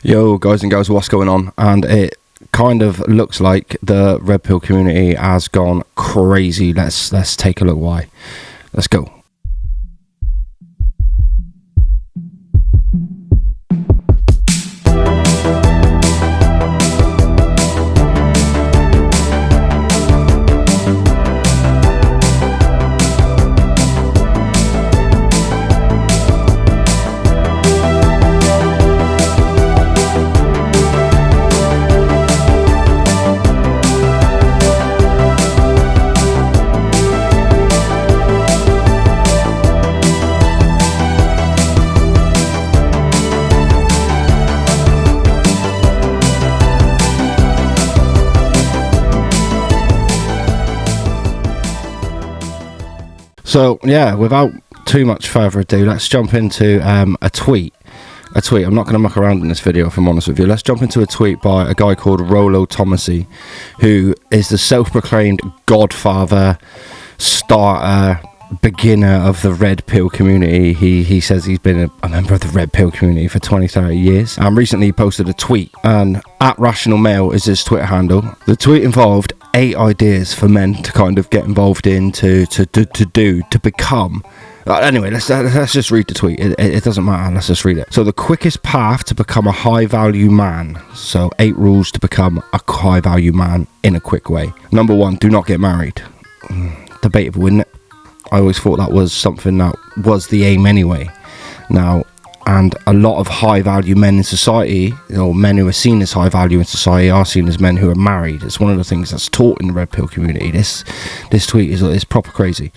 Yo, guys and girls, what's going on? And it kind of looks like the red pill community has gone crazy. Let's take a look why. Let's go. So yeah, without too much further ado, let's jump into a tweet. I'm not going to muck around in this video, if I'm honest with you. Let's jump into a tweet by a guy called Rollo Tomasi, who is the self-proclaimed godfather, starter, beginner of the red pill community. He says he's been a member of the red pill community for 20-30 years. And recently he posted a tweet, and @RationalMale is his Twitter handle. The tweet involved 8 ideas for men to kind of get involved in, to become. Anyway, let's just read the tweet. It doesn't matter. Let's just read it. So the quickest path to become a high-value man. So 8 rules to become a high-value man in a quick way. Number 1, do not get married. Debatable, isn't it? I always thought that was something that was the aim anyway. Now, and a lot of high-value men in society, or men who are seen as high-value in society, are seen as men who are married. It's one of the things that's taught in the red pill community. This tweet is proper crazy.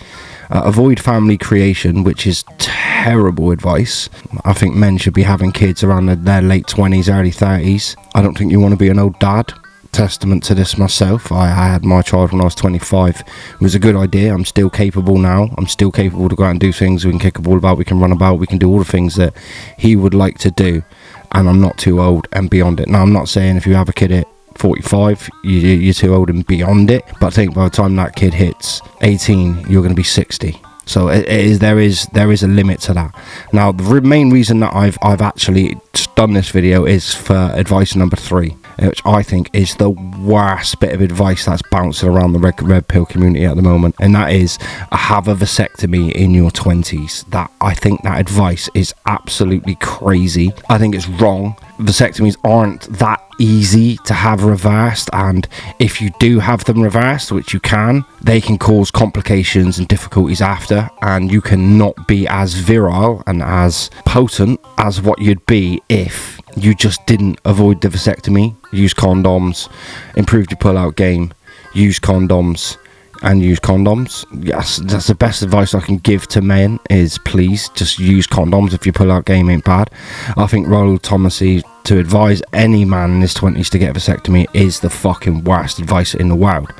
Avoid family creation, which is terrible advice. I think men should be having kids around their late 20s, early 30s. I don't think you want to be an old dad. Testament to this myself. I had my child when I was 25. It was a good idea. I'm still capable now. I'm still capable to go out and do things. We can kick a ball about, we can run about, we can do all the things that he would like to do, and I'm not too old and beyond it. Now, I'm not saying if you have a kid at 45 you're too old and beyond it, but I think by the time that kid hits 18 you're going to be 60. So there is a limit to that. Now, the main reason that I've actually done this video is for advice number 3, which I think is the worst bit of advice that's bouncing around the red pill community at the moment, and that is have a vasectomy in your 20s. That, I think that advice is absolutely crazy. I think it's wrong. Vasectomies aren't that easy to have reversed, and if you do have them reversed, which you can, they can cause complications and difficulties after, and you cannot be as virile and as potent as what you'd be if you just didn't avoid the vasectomy, use condoms, improve your pull-out game, use condoms. Yes, that's the best advice I can give to men, is please just use condoms if your pull-out game ain't bad. I think Rollo Tomasi, to advise any man in his 20s to get a vasectomy, is the fucking worst advice in the world.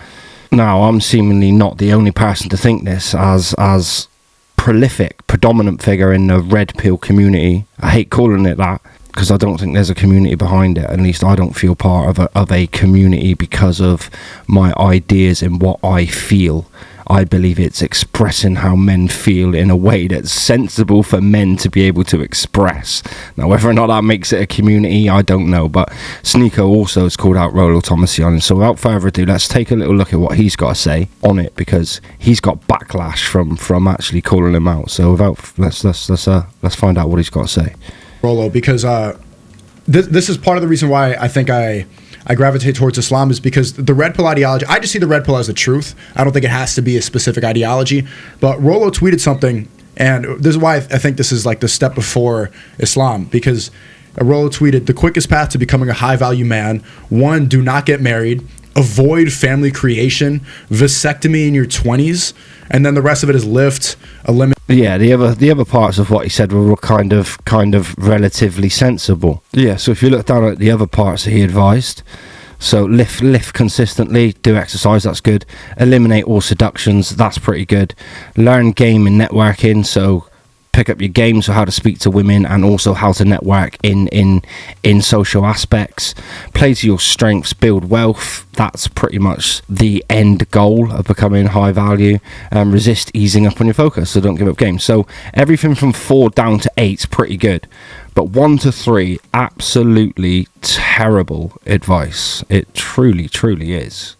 Now, I'm seemingly not the only person to think this, as prolific, predominant figure in the red pill community. I hate calling it that, because I don't think there's a community behind it. At least I don't feel part of a community because of my ideas and what I feel. I believe it's expressing how men feel in a way that's sensible for men to be able to express. Now, whether or not that makes it a community, I don't know. But Sneeko also has called out Rollo Tomasi on it. So without further ado, let's take a little look at what he's got to say on it, because he's got backlash from actually calling him out. So let's find out what he's got to say. Rollo, because this is part of the reason why I think I gravitate towards Islam, is because the red pill ideology, I just see the red pill as the truth. I don't think it has to be a specific ideology. But Rollo tweeted something, and this is why I think this is like the step before Islam, because Rollo tweeted, the quickest path to becoming a high-value man: 1, do not get married, avoid family creation, vasectomy in your 20s, and then the rest of it is lift, eliminate. Yeah, the other parts of what he said were kind of relatively sensible. Yeah, so if you look down at the other parts that he advised, so lift consistently, do exercise, that's good. Eliminate all seductions, that's pretty good. Learn game and networking, so pick up your game, so how to speak to women and also how to network in social aspects. Play to your strengths, build wealth. That's pretty much the end goal of becoming high value. Resist easing up on your focus, so don't give up game. So everything from 4 down to 8 is pretty good, but 1 to 3, absolutely terrible advice. It truly is.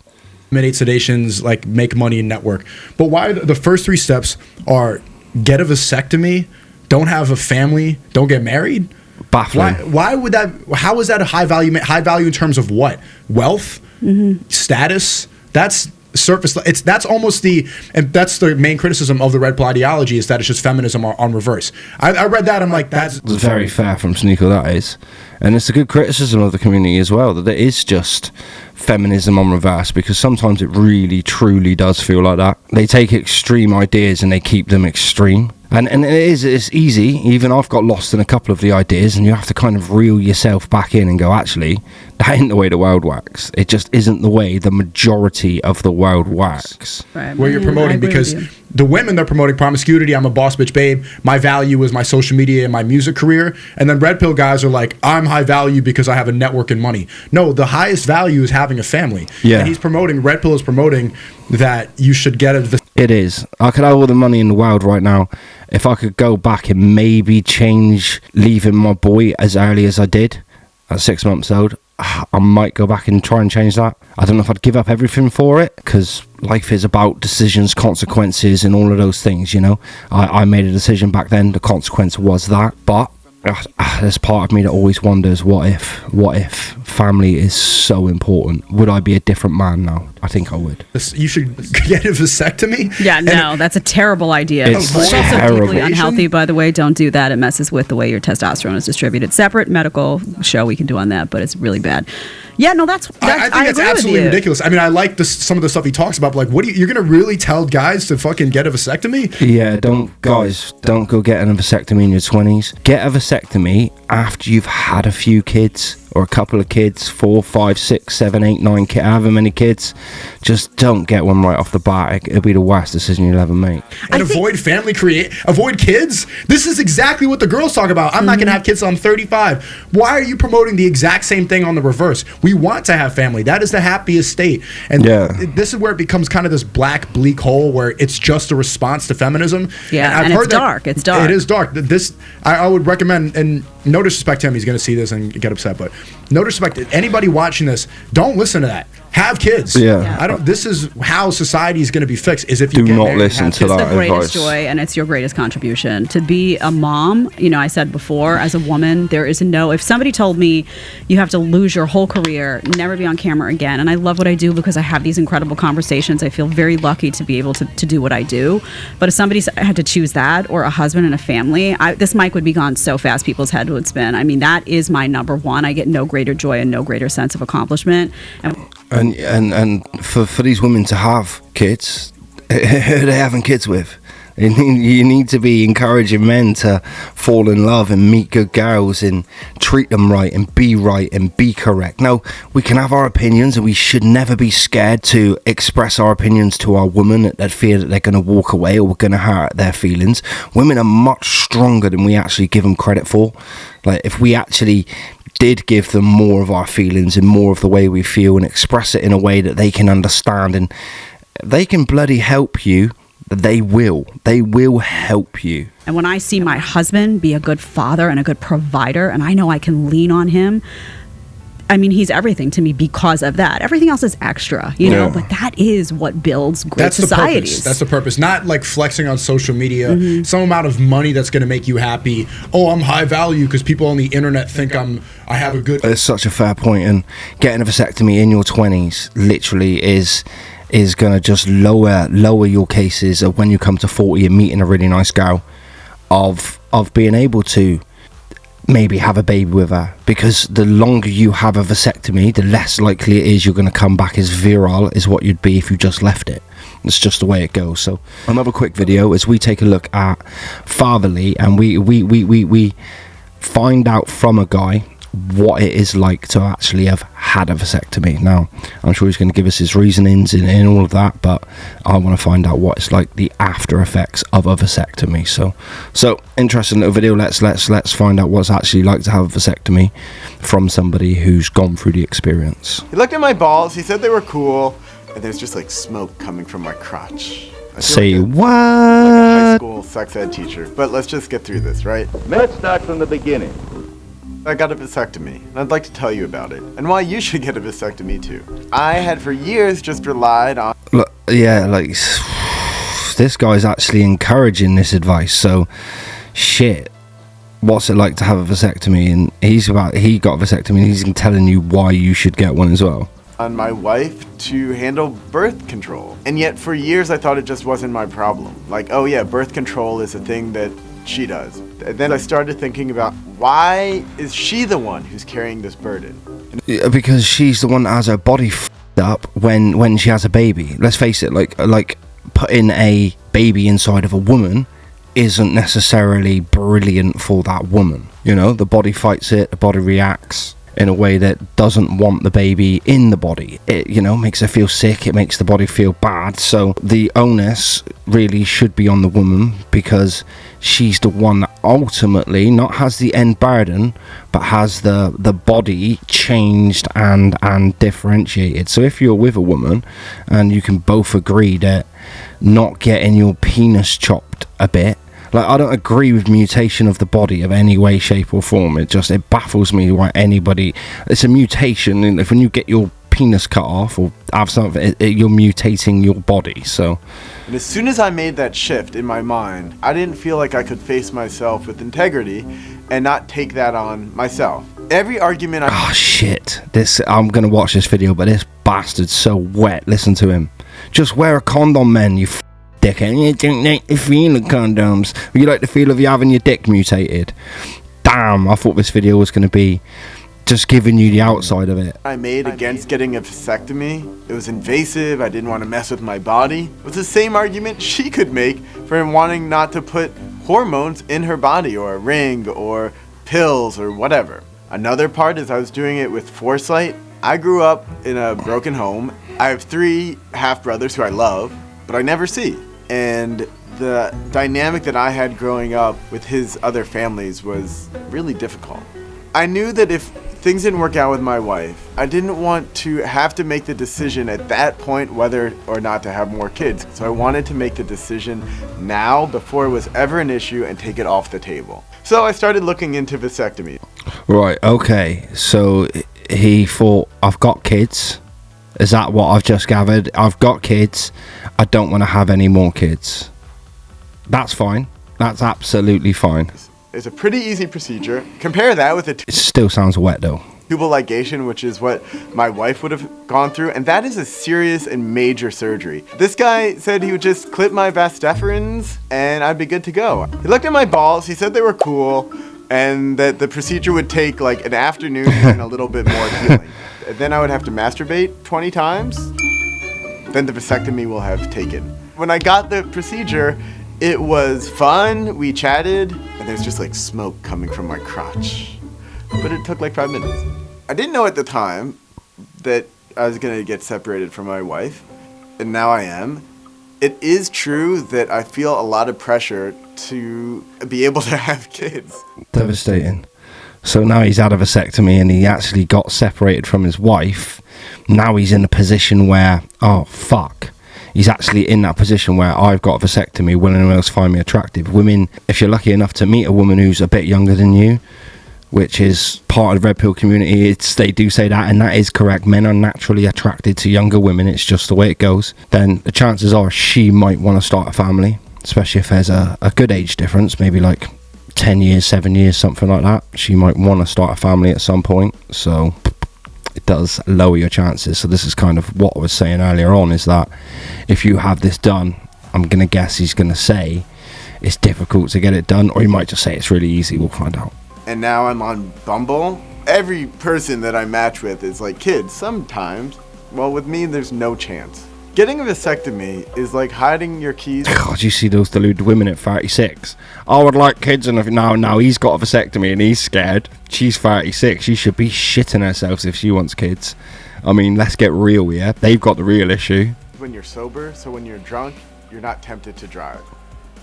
Eliminate sedations, like make money and network. But why the first 3 steps are get a vasectomy, don't have a family, don't get married? Baffling. Why would that? How is that a high value? High value in terms of what? Wealth, status. That's surface. That's almost and that's the main criticism of the red pill ideology, is that it's just feminism on reverse. I read that. I'm like, that's very fair from Sneeko. That is, and it's a good criticism of the community as well, that it is just feminism on reverse, because sometimes it really truly does feel like that. They take extreme ideas and they keep them extreme. And it's easy. Even I've got lost in a couple of the ideas, and you have to kind of reel yourself back in and go, actually, that ain't the way the world works. It just isn't the way the majority of the world works. Right. Where you're promoting, because the women, they're promoting promiscuity. I'm a boss bitch babe. My value is my social media and my music career. And then red pill guys are like, I'm high value because I have a network and money. No, the highest value is having a family. Yeah. And he's promoting, red pill is promoting that you should get a... It is. I could have all the money in the world right now. If I could go back and maybe change leaving my boy as early as I did at 6 months old, I might go back and try and change that. I don't know if I'd give up everything for it, because life is about decisions, consequences, and all of those things, you know. I made a decision back then. The consequence was that. But there's part of me that always wonders, what if family is so important? Would I be a different man now? I think I would. You should get a vasectomy? Yeah, no, that's a terrible idea. It's also terrible. deeply unhealthy, by the way. Don't do that. It messes with the way your testosterone is distributed. Separate medical show we can do on that, but it's really bad. Yeah, no, I think that's absolutely ridiculous. I mean, I like some of the stuff he talks about, but like, you're going to really tell guys to fucking get a vasectomy? Yeah, don't go getting a vasectomy in your 20s. Get a vasectomy after you've had a few kids, or a couple of kids, 4, 5, 6, 7, 8, 9 kids, however many kids. Just don't get one right off the bat. It'll be the worst decision you'll ever make. And avoid kids? This is exactly what the girls talk about. I'm not going to have kids till I'm 35. Why are you promoting the exact same thing on the reverse? We want to have family. That is the happiest state. And this is where it becomes kind of this black, bleak hole where it's just a response to feminism. Yeah, and it's dark. It's dark. It is dark. I would recommend, and no disrespect to him, he's going to see this and get upset, but no disrespect to anybody watching this, don't listen to that. Have kids. Yeah. This is how society is going to be fixed, is if you do not listen to that. It's the greatest joy, and it's your greatest contribution. To be a mom, I said before, as a woman, there is if somebody told me you have to lose your whole career, never be on camera again, and I love what I do because I have these incredible conversations. I feel very lucky to be able to do what I do. But if somebody had to choose that, or a husband and a family, this mic would be gone so fast people's head would spin. I mean, that is my number one. I get no greater joy and no greater sense of accomplishment. And for these women to have kids, who are they having kids with? You need to be encouraging men to fall in love and meet good girls and treat them right and be correct. Now, we can have our opinions, and we should never be scared to express our opinions to our women that fear that they're going to walk away or we're going to hurt their feelings. Women are much stronger than we actually give them credit for. Like, if we actually did give them more of our feelings and more of the way we feel and express it in a way that they can understand, and they can bloody help you, they will help you. And when I see my husband be a good father and a good provider, and I know I can lean on him, I mean, he's everything to me because of that. Everything else is extra, but that is what builds great societies. That's the purpose. Not like flexing on social media, some amount of money that's going to make you happy. Oh, I'm high value because people on the internet think I have a good... It's such a fair point, and getting a vasectomy in your 20s literally is going to just lower your cases of when you come to 40 and meeting a really nice girl, of being able to maybe have a baby with her, because the longer you have a vasectomy, the less likely it is you're going to come back as virile as what you'd be if you just left it. It's just the way it goes. So another quick video as we take a look at fatherly, and we find out from a guy what it is like to actually have had a vasectomy. Now, I'm sure he's going to give us his reasonings in all of that, but I want to find out what it's like, the after effects of a vasectomy. So interesting little video. Let's find out what it's actually like to have a vasectomy from somebody who's gone through the experience. He looked at my balls, he said they were cool, and there's just like smoke coming from my crotch. Say like what? a high school sex ed teacher. But let's just get through this, right? Let's start from the beginning. I got a vasectomy, and I'd like to tell you about it, and why you should get a vasectomy too. I had for years just relied on... Look, yeah, like, this guy's actually encouraging this advice, so shit. What's it like to have a vasectomy? And he got a vasectomy, and he's telling you why you should get one as well. On my wife to handle birth control. And yet for years I thought it just wasn't my problem. Like, oh yeah, birth control is a thing that she does. And then I started thinking about, why is she the one who's carrying this burden? Yeah, because she's the one that has her body f***ed up when she has a baby. Let's face it, like putting a baby inside of a woman isn't necessarily brilliant for that woman. You know, the body fights it, the body reacts in a way that doesn't want the baby in the body. It, you know, makes her feel sick, it makes the body feel bad. So the onus really should be on the woman, because she's the one that ultimately not has the end burden, but has the body changed and differentiated. So if you're with a woman and you can both agree that not getting your penis chopped a bit, like, I don't agree with mutation of the body of any way, shape or form. It baffles me why anybody... It's a mutation, and if when you get your penis cut off or have something, you're mutating your body, so... And as soon as I made that shift in my mind, I didn't feel like I could face myself with integrity and not take that on myself. Every argument Oh, shit. I'm going to watch this video, but this bastard's so wet. Listen to him. Just wear a condom, man, you dickhead. You don't like the feel of condoms. You like the feel of you having your dick mutated. Damn, I thought this video was going to be just giving you the outside of it. I made against getting a vasectomy. It was invasive, I didn't want to mess with my body. It was the same argument she could make for him wanting not to put hormones in her body, or a ring, or pills, or whatever. Another part is I was doing it with foresight. I grew up in a broken home. I have 3 half-brothers who I love, but I never see. And the dynamic that I had growing up with his other families was really difficult. I knew that if things didn't work out with my wife, I didn't want to have to make the decision at that point whether or not to have more kids. So I wanted to make the decision now before it was ever an issue and take it off the table. So I started looking into vasectomy. Right, okay. So he thought, I've got kids. Is that what I've just gathered? I've got kids. I don't want to have any more kids. That's fine. That's absolutely fine. It's a pretty easy procedure. Compare that with It still sounds wet though. tubal ligation, which is what my wife would have gone through, and that is a serious and major surgery. This guy said he would just clip my vas deferens and I'd be good to go. He looked at my balls, he said they were cool, and that the procedure would take like an afternoon and a little bit more healing. Then I would have to masturbate 20 times. Then the vasectomy will have taken. When I got the procedure, it was fun, we chatted, and there's just like smoke coming from my crotch. But it took like 5 minutes. I didn't know at the time that I was gonna get separated from my wife, and now I am. It is true that I feel a lot of pressure to be able to have kids. Devastating. So now he's had a vasectomy and he actually got separated from his wife. Now he's in a position where, oh fuck, he's actually in that position where I've got a vasectomy. Will anyone else find me attractive? Women, if you're lucky enough to meet a woman who's a bit younger than you, which is part of the red pill community, they do say that, and that is correct. Men are naturally attracted to younger women. It's just the way it goes. Then the chances are she might want to start a family, especially if there's a good age difference, maybe like 10 years, 7 years, something like that. She might want to start a family at some point, so it does lower your chances. So this is kind of what I was saying earlier on, is that if you have this done, I'm going to guess he's going to say it's difficult to get it done, or he might just say it's really easy. We'll find out. And now I'm on Bumble. Every person that I match with is like kids sometimes. Well, with me, there's no chance. Getting a vasectomy is like hiding your keys. God, you see those deluded women at 36. I would like kids, and now he's got a vasectomy and he's scared. She's 36. She should be shitting herself if she wants kids. I mean, let's get real here. They've got the real issue. When you're sober, so when you're drunk, you're not tempted to drive.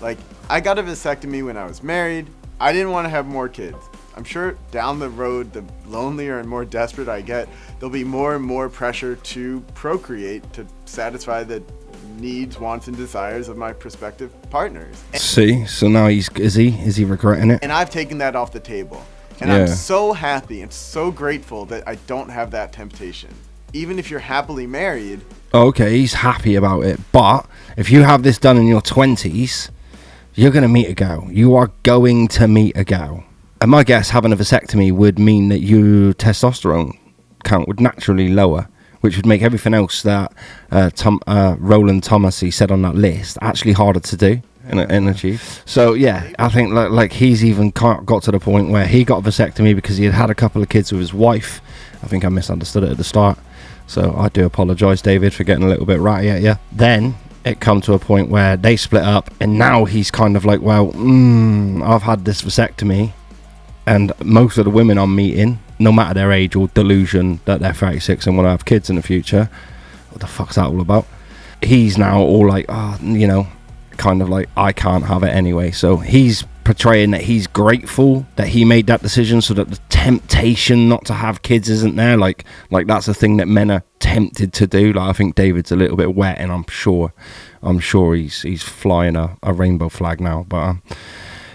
Like, I got a vasectomy when I was married. I didn't want to have more kids. I'm sure down the road, the lonelier and more desperate I get, there'll be more and more pressure to procreate to satisfy the needs, wants, and desires of my prospective partners. See, so now is he regretting it? And I've taken that off the table. And Yeah. I'm so happy and so grateful that I don't have that temptation. Even if you're happily married. Okay, he's happy about it, but if you have this done in your 20s, you're going to meet a gal. You are going to meet a gal. And my guess, having a vasectomy would mean that your testosterone count would naturally lower, which would make everything else that Roland Thomas said on that list actually harder to do and achieve. So yeah, I think like he's even got to the point where he got a vasectomy because he had a couple of kids with his wife. I think I misunderstood it at the start, so I do apologise, David, for getting a little bit ratty at you. Then it come to a point where they split up, and now he's kind of like, well, I've had this vasectomy, and most of the women I'm meeting, no matter their age or delusion that they're 36 and want to have kids in the future, what the fuck's that all about? He's now all like, kind of like, I can't have it anyway. So he's portraying that he's grateful that he made that decision, so that the temptation not to have kids isn't there. Like that's a thing that men are tempted to do. Like, I think David's a little bit wet, and I'm sure he's flying a rainbow flag now. But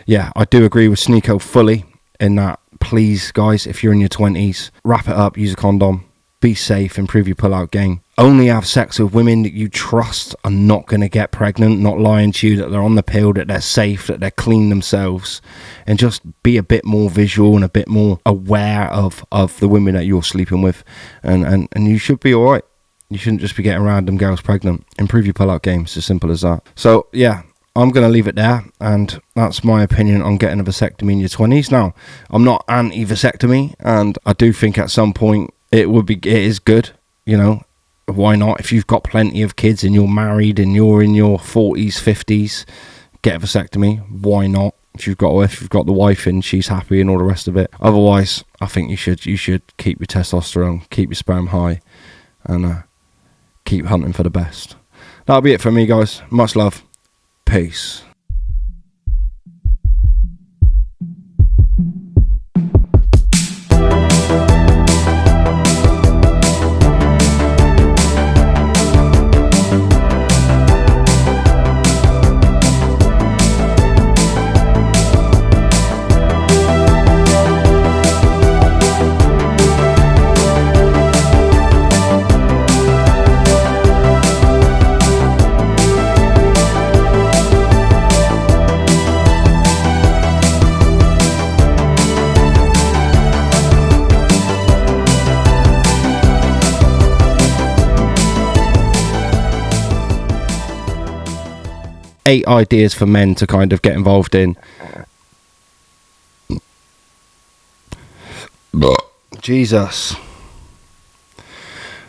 yeah, I do agree with Sneeko fully in that. Please, guys, if you're in your 20s, wrap it up, use a condom, be safe, improve your pull-out game. Only have sex with women that you trust are not going to get pregnant, not lying to you, that they're on the pill, that they're safe, that they're clean themselves, and just be a bit more visual and a bit more aware of the women that you're sleeping with, and you should be all right. You shouldn't just be getting random girls pregnant. Improve your pull-out game. It's as simple as that. So, yeah, I'm going to leave it there, and that's my opinion on getting a vasectomy in your 20s. Now, I'm not anti-vasectomy, and I do think at some point it is good, why not? If you've got plenty of kids and you're married and you're in your 40s, 50s, get a vasectomy. Why not? If you've got the wife and she's happy and all the rest of it. Otherwise, I think you should keep your testosterone, keep your sperm high, and keep hunting for the best. That'll be it from me, guys. Much love. Peace. Eight ideas for men to kind of get involved in. Jesus.